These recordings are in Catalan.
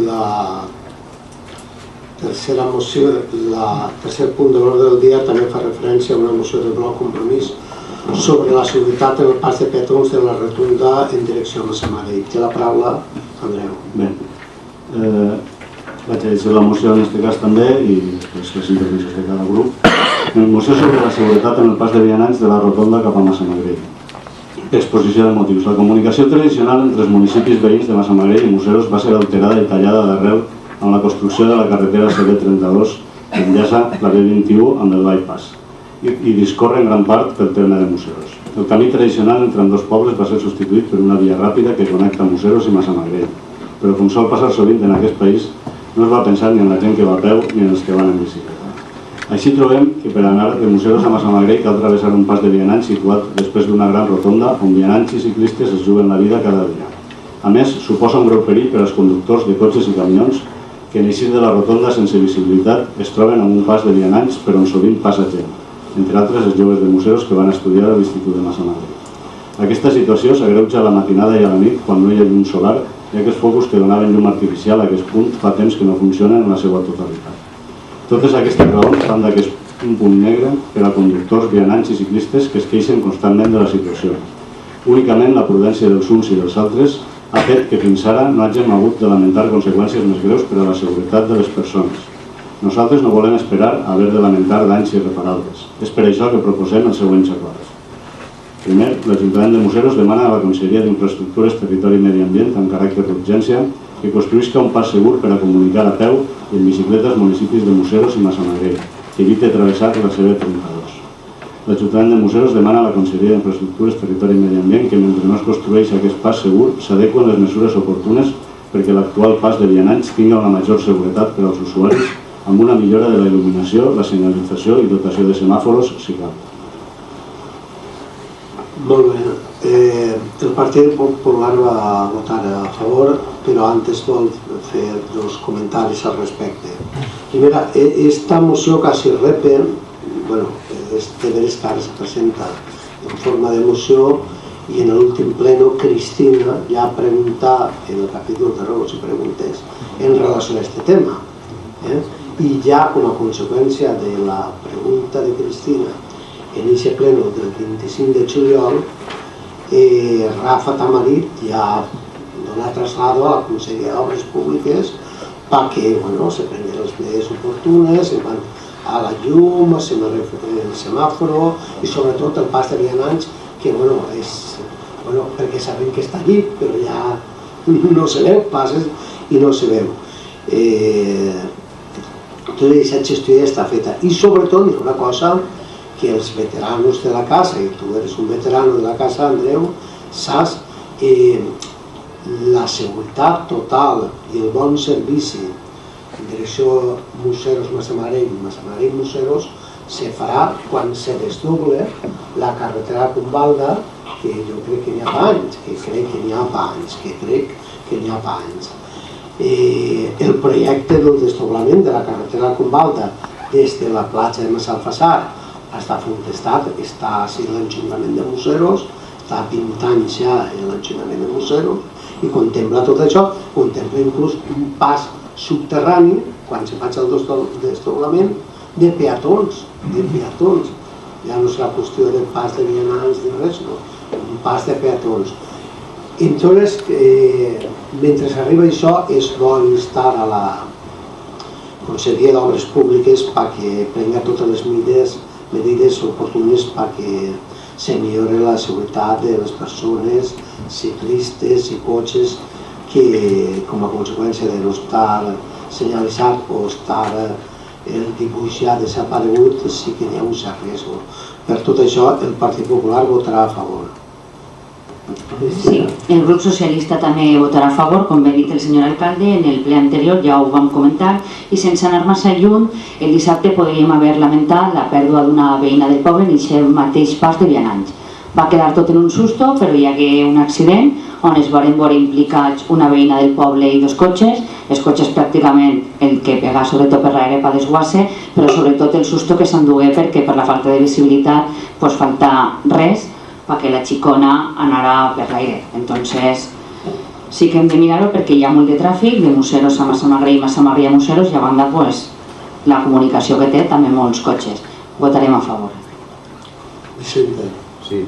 La tercera moció, el tercer punt de l'ordre del dia també fa referència a una moció del Bloc Compromís sobre la seguretat en el pas de peatons de la rotunda en direcció a Massamagrell. Té la paraula Andreu. Bé, vaig a llegir la moció en aquest cas també i després les intervencions de cada grup. Moció sobre la seguretat en el pas de vianants de la rotonda cap a Massamagrell. Exposició de motius. La comunicació tradicional entre els municipis veïns de Massamagrell i Museros va ser alterada i tallada d'arrel amb la construcció de la carretera CB32 que enllaça la B21 amb el bypass i discorre en gran part pel terme de Museros. El camí tradicional entre ambdós pobles va ser substituït per una via ràpida que connecta Museros i Massamagrell, però com sol passar sovint en aquest país, no es va pensar ni en la gent que va a peu ni en els que van en bicicleta. Així trobem que per anar de Museros a Massamagrell cal travessar un pas de vianants situat després d'una gran rotonda on vianants i ciclistes es juguen la vida cada dia. A més, suposa un greu perill per als conductors de cotxes i camions que en eixir de la rotonda sense visibilitat es troben en un pas de vianants per on sovint passa gent, entre altres els joves de Museros que van estudiar a l'Institut de Massamagrell. Aquesta situació s'agreuja a la matinada i a la nit quan no hi ha llum solar, ja que els focus que donaven llum artificial a aquest punt fa temps que no funcionen en la seva totalitat. Totes aquestes raons fan d'aquest un punt negre per a conductors, vianants i ciclistes que es queixen constantment de la situació. Únicament la prudència dels uns i dels altres ha fet que fins ara no hàgim hagut de lamentar conseqüències més greus per a la seguretat de les persones. Nosaltres no volem esperar a haver de lamentar danys irreparables. És per això que proposem els següents acords. Primer, l'Ajuntament de Museros demana a la Conselleria d'Infraestructures, Territori i Medi Ambient, amb caràcter d'urgència, que construïsca un pas segur per a comunicar a peu i en bicicleta als municipis de Museros i Massamagrell, que evite travessar la CB32. L'Ajuntament de Museros demana a la Conselleria d'Infraestructures, Territori i Medi Ambient que mentre no es construeix aquest pas segur s'adequen les mesures oportunes perquè l'actual pas de vianants tinga una major seguretat per als usuaris amb una millora de la il·luminació, la senyalització i dotació de semàforos, si cal. Molt bé. El Partit Popular va votar a favor, però antes vol fer dos comentaris al respecte. Primera, esta moció quasi repen, bueno, de veres que ara se presenta en forma de moció i en l'últim pleno Cristina ja pregunta en el capítol de rebos i preguntes en relació a aquest tema. I ja com a conseqüència de la pregunta de Cristina en aquest pleno del 25 de juliol, Rafa Tamarit ja dona traslado a la Conselleria d'Obres Públiques perquè se prenguin les medidas oportunes a la llum, el semàforo i sobretot el pas de vianants que és perquè sabem que està allí però ja no se veu, passes i no se veu. Tota aquesta gestió ja està feta i sobretot hi ha una cosa que els veteranos de la casa, i tu eres un veterano de la casa, Andreu, saps, la seguretat total i el bon servici en direcció Museros-Massamagrell i Massamagrell-Museros se farà quan se desdoble la carretera Combalda, que jo crec que n'hi ha fa anys, El projecte del desdoblament de la carretera Combalda des de la platja de Massalfassar està contestat, està a l'Ajuntament de Museros, està pintant ja l'Ajuntament de Museros i contempla tot això, contempla inclús un pas subterrani, quan se faig el desdoblament, de peatons. Ja no és la qüestió del pas de vianants ni res, no, un pas de peatons. Entonces, mentre arriba això, és bo instar a la Conselleria d'Obres Públiques perquè prenga totes les medidas oportunes perquè se millore la seguretat de les persones, ciclistes i cotxes que com a conseqüència de no estar senyalitzat o estar el dibuix ja desaparegut sí que hi ha un cert risc. Per tot això el Partit Popular votarà a favor. Sí, el grup socialista també votarà a favor, com bé ha dit el senyor alcalde, en el ple anterior ja ho vam comentar i sense anar massa lluny, el dissabte podríem haver lamentat la pèrdua d'una veïna del poble en aquest mateix pas de vianants. Va quedar tot en un susto, però hi hagué un accident on es van veure implicats una veïna del poble i dos cotxes, els cotxes pràcticament el que pega sobretot per l'aire pa desguasse, però sobretot el susto que s'endugué perquè per la falta de visibilitat falta res perquè la xicona anara per l'aire. Entonces, sí que hem de mirar-ho perquè hi ha molt de tràfic de Museros a Massamagrell i Massamagrell a Museros i a banda la comunicació que té també molts cotxes. Votarem a favor. Vicente. Sí,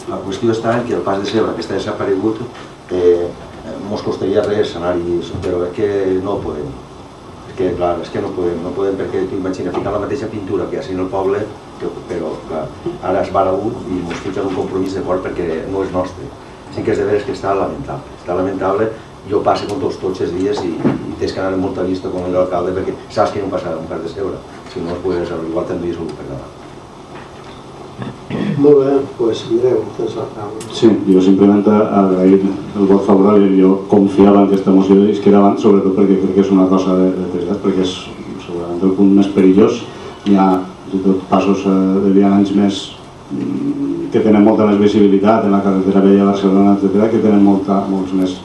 la qüestió està en que el pas de Segre, que està desaparegut, mos costaria res anar-hi, però és que no podem. Clar, és que no podem perquè t'imagina ficar la mateixa pintura que hi ha en el poble, però clar, ara es va a un i ens fica un compromís de fort perquè no és nostre. Sí que és de veres que està lamentable, jo passo com tots els dies i tens que anar amb molta vista com l'alcalde perquè saps que no passa un pas de Segre, si no igual t'enduis un per davant. Molt bé, doncs Andreu, tens la paraula. Sí, jo simplement agrair el vot favorable. Jo confiava en aquesta moció i es que era abans, sobretot perquè crec que és una cosa de trasllats, perquè és segurament el punt més perillós. Hi ha passos de vianants més que tenen molta més visibilitat en la carretera vella de Barcelona, etc., que tenen moltes més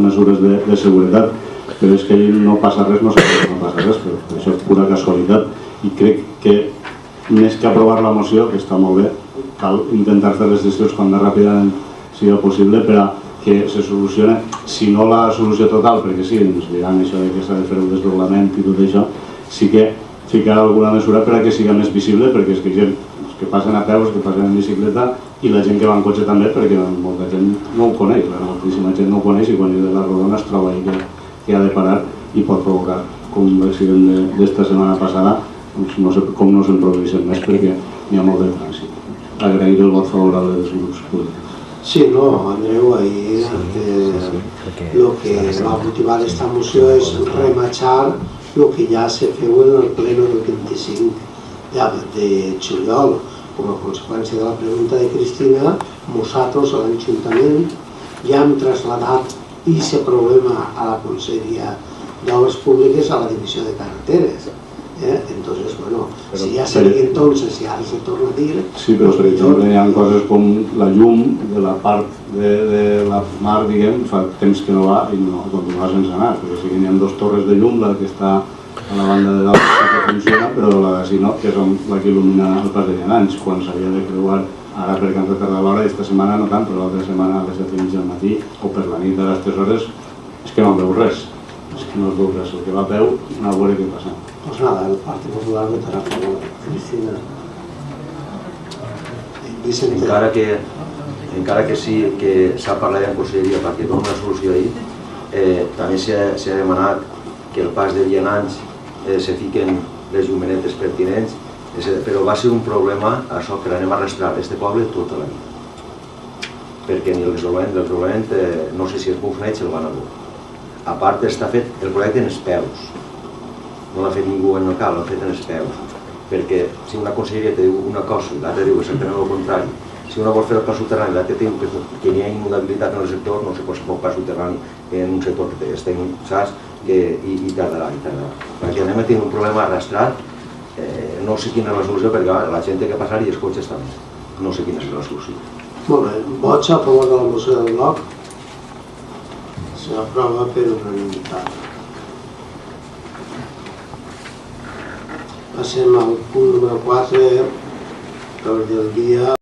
mesures de seguretat, però és que allí no passa res, no sé no passa res, però això és pura casualitat i crec que més que aprovar la moció, que està molt bé, cal intentar fer les gestions quan més ràpidament sigui possible per a que se solucioni, si no la solució total, perquè sí, ens diran això de que s'ha de fer el desdoblament i tot això, sí que ficar alguna mesura per a que siga més visible, perquè és que gent que passen a peu, que passen en bicicleta i la gent que va en cotxe també, perquè molta gent no ho coneix, moltíssima gent no ho coneix i quan de la Rodona es troba ahí que ha de parar i pot provocar, com l'accident d'esta setmana passada, no sé com no se'n produeixen més perquè hi ha molt de trànsit. Agrair el vot favorable dels grups polítics. Sí, no, Andreu, ahir el que va motivar esta moció és rematxar el que ja se feu en el pleno del 25 de juliol. Com a conseqüència de la pregunta de Cristina, nosaltres a l'Ajuntament ja hem traslladat aquest problema a la Conselleria d'Obres Públiques, a la Divisió de Carreteres. Entonces, bueno, si ya se ve entonces, si ara se torna a dir... Sí, però per exemple hi ha coses com la llum de la part de la mar, diguem, fa temps que no va i no continua sense anar, perquè sí que hi ha dues torres de llum, la que està a la banda de dalt que funciona, però la de Sinop, que és la que il·lumina el pas de vianants, quan s'havia de creuar ara perquè han retardat l'hora, aquesta setmana no tant, però l'altra setmana a les 7:30 del matí o per la nit a les 3 hores, és que no veu res, és que no es veu res, el que va a peu no a veure què passa. Pues nada, el Partit Popular votarà a favor. Cristina. Vicente. Encara que sí que s'ha parlat en conselleria perquè doni una solució ahir, també s'ha demanat que el pas de vianants se fiquen les llumenetes pertinents, però va ser un problema això que l'anem a arrastrar a este poble tota la vida. Perquè ni el desdoblament no sé si es confneix el van a dur. A part està fet el projecte en els peus. No l'ha fet ningú en el cal, l'ha fet en els peus. Perquè si una conselleria te diu una cosa i l'altra diu exactament el contrari, si una vol fer el pas subterrani i l'altra diu que n'hi ha inundabilitat en el sector, no sé com se pot pas subterrani en un sector que estem, saps? I tardarà. Perquè anem a tenir un problema arrastrat, no sé quina és la solució, perquè la gent té que passar i els cotxes també. No sé quina és la solució. Molt bé, vots a favor de la moció del bloc. S'aprova per unanimitat. Passem al punt número 4 del dia.